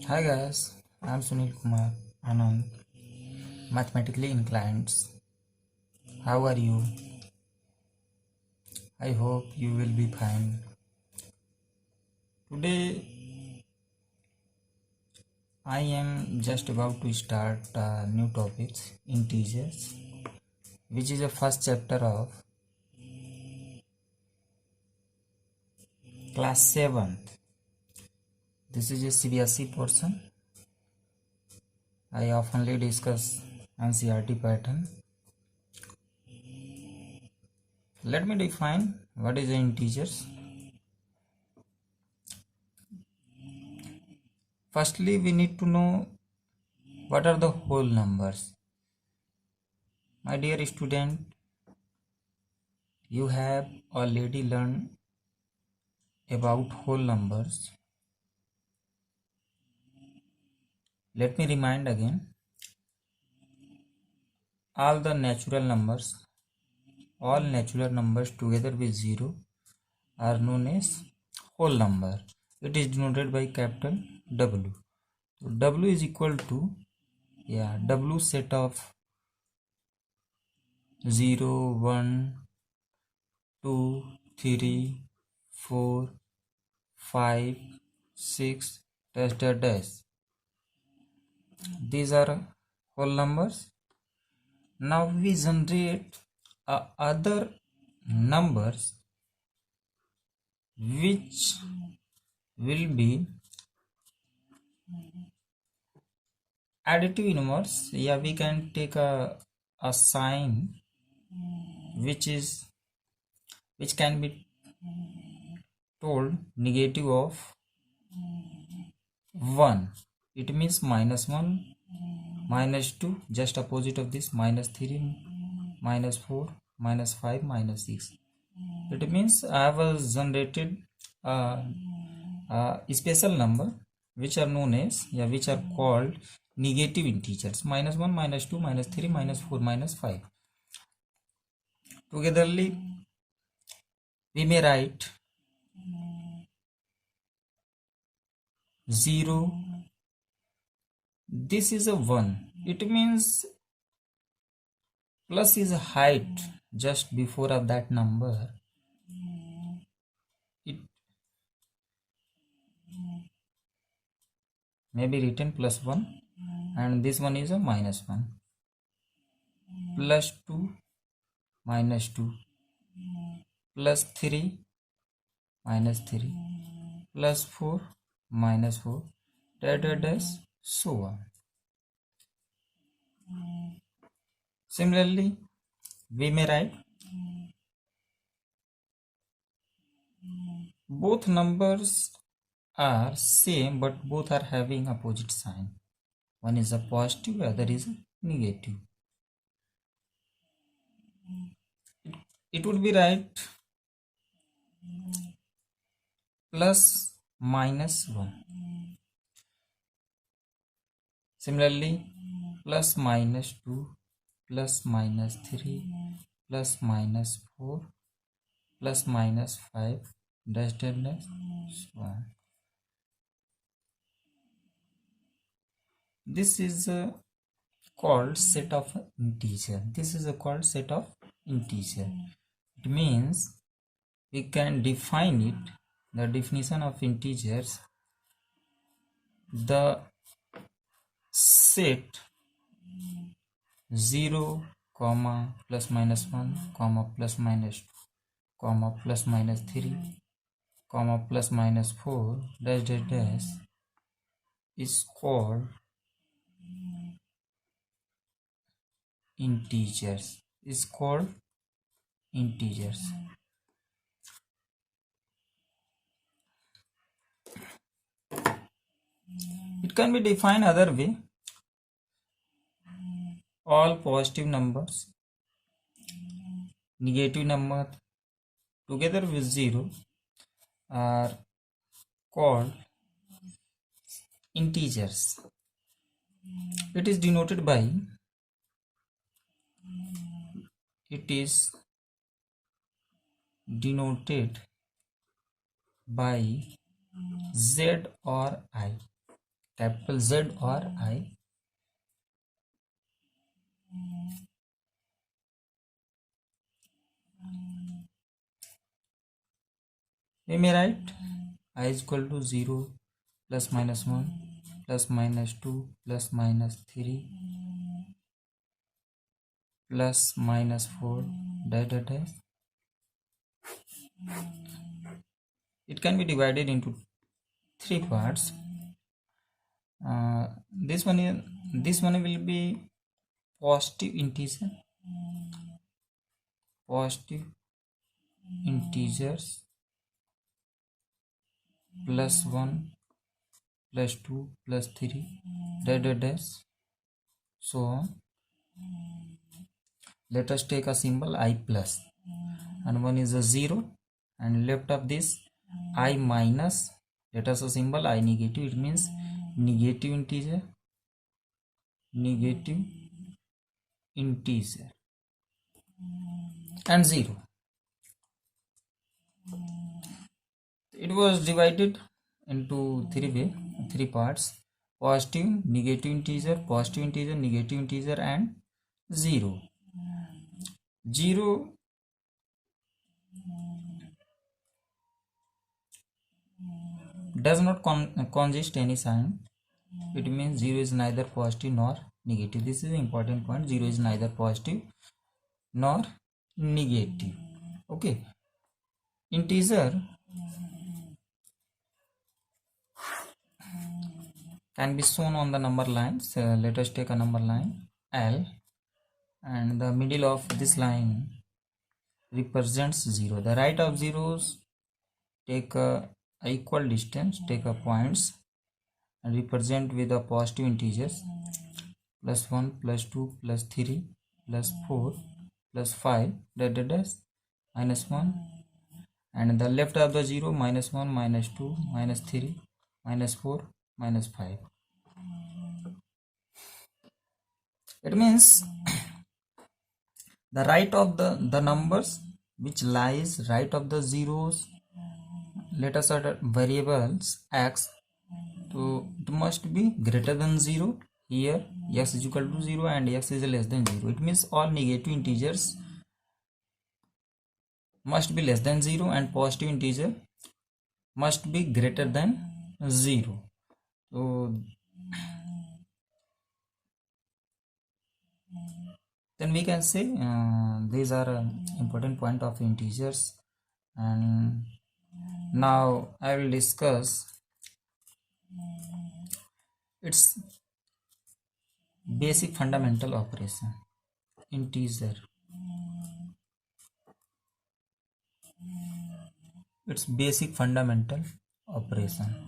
Hi guys, I'm Sunil Kumar Anand, mathematically inclined. How are you? I hope you will be fine. Today I am just about to start a new topic, integers, which is the first chapter of class 7th. This is a CBSE portion. I oftenly discuss NCERT pattern. Let me define what is the integers. Firstly, we need to know what are the whole numbers. My dear student, you have already learned about whole numbers. Let me remind again, all natural numbers together with 0 are known as whole number. It is denoted by capital W. So W is equal to W set of 0, 1, 2, 3, 4, 5, 6, dash dash dash. These are whole numbers. Now we generate other numbers which will be additive numbers. We can take a sign which can be told negative of 1. It means -1, -2, just opposite of this, -3, -4, -5, -6. It means I have generated a special number which are known as which are called negative integers, -1, -2, -3, -4, -5. Togetherly we may write 0. This is a 1. It means plus is a height just before of that number. It may be written +1, and this one is a -1, +2, -2, +3, -3, +4, -4, dash, so on. Similarly, we may write both numbers are same, but both are having opposite sign. One is a positive, other is a negative. It would be right plus -1. Similarly, plus -2, plus -3, plus -4, plus -5, dash dash dash, so on. This is called set of integer. This is called set of integer. It means we can define it. The definition of integers: the set 0, comma plus minus 1, comma plus minus 2, comma plus minus 3, comma plus minus 4, dash dash dash, is called integers. It can be defined other way. All positive numbers, negative number together with 0 are called integers. It is denoted by Z or I. capital Z or I. We may write I is equal to 0 plus minus 1 plus minus 2 plus minus 3 plus minus 4 dash. It can be divided into three parts. This one will be positive integers plus 1 plus 2 plus 3 dash, so on. Let us take a symbol I plus, and one is a 0, and left of this I minus, let us a symbol I negative. It means negative integer and 0. It was divided into three parts: positive, negative integer, negative integer, and 0. 0 does not consist any sign. It means 0 is neither positive nor negative. This is the important point. 0 is neither positive nor negative. Okay. Integer can be shown on the number lines. Let us take a number line L, and the middle of this line represents 0. The right of zeros take a equal distance, take a points, and represent with the positive integers plus 1 plus 2 plus 3 plus 4 plus 5 dash minus 1, and the left of the 0 minus 1 minus 2 minus 3 minus 4 minus 5. It means the right of the numbers which lies right of the zeros, let us add variables x, so it must be greater than 0. Here x is equal to 0 and x is less than 0. It means all negative integers must be less than 0 and positive integer must be greater than 0. So then we can say these are important point of integers. And now I will discuss its basic fundamental operation. Integer, its basic fundamental operation.